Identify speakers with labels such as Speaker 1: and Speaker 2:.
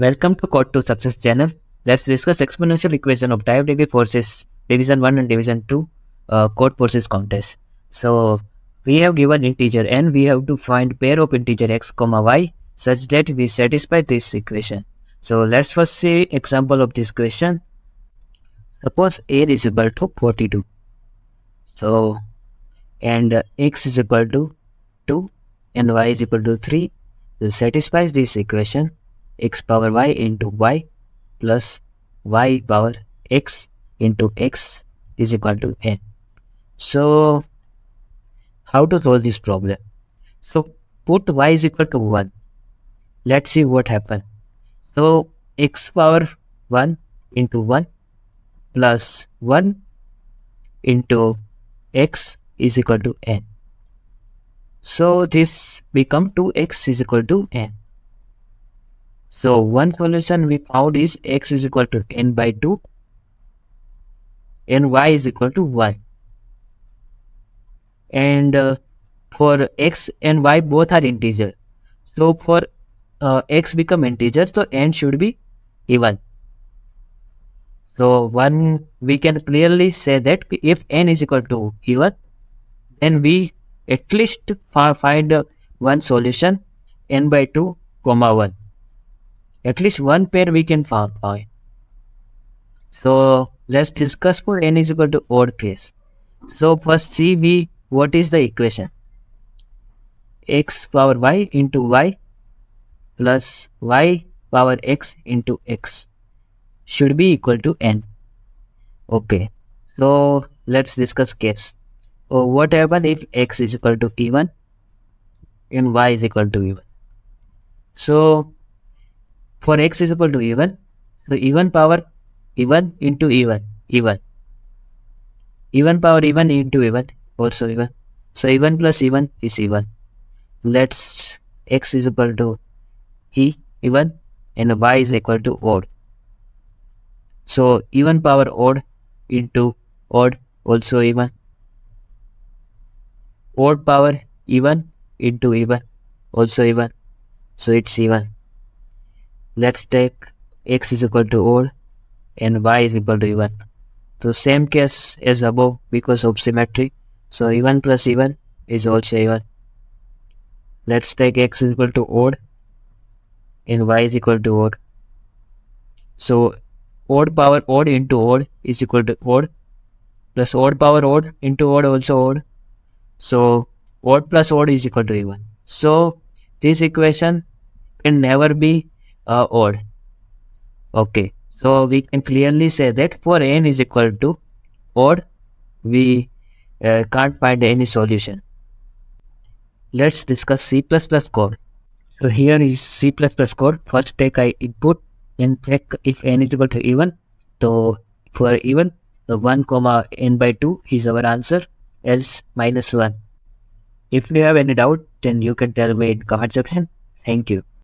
Speaker 1: Welcome to Code to Success channel. Let's discuss exponential equation of TypeDB forces division 1 and division 2 Codeforces contest. So we have given integer n, we have to find pair of integer x comma y such that we satisfy this equation. So let's first see example of this question. Suppose a is equal to 42. So and x is equal to 2 and y is equal to 3. So satisfies this equation x power y into y plus y power x into x is equal to n. So how to solve this problem? So put y is equal to 1. Let's see what happens. So x power 1 into 1 plus 1 into x is equal to n. So this become 2x is equal to n. So one solution we found is x is equal to n by 2 and y is equal to 1. And for x and y both are integer. So for x become integer, so n should be even. So one we can clearly say that if n is equal to even, then we at least find one solution n by 2 comma 1. At least one pair we can find. So let's discuss for n is equal to odd case. So first see what is the equation. X power y into y plus y power x into x should be equal to n. Okay, so let's discuss case. So what happens if x is equal to even and y is equal to even? So for x is equal to even, so even power even into even, even power even into even, also even. So even plus even is even. Let's x is equal to even and y is equal to odd. So even power odd into odd, also even. Odd power even into even, also even. So it's even. Let's take x is equal to odd and y is equal to even. So same case as above because of symmetry. So even plus even is also even. Let's take x is equal to odd and y is equal to odd. So odd power odd into odd is equal to odd plus odd power odd into odd, also odd. So odd plus odd is equal to even. So this equation can never be odd. Okay, so we can clearly say that for n is equal to odd, we can't find any solution. Let's discuss C++ code. So here is C++ code. First take I input and check if n is equal to even. So for even, the 1 comma n by 2 is our answer, else minus 1. If you have any doubt, then you can tell me in comment section. Thank you.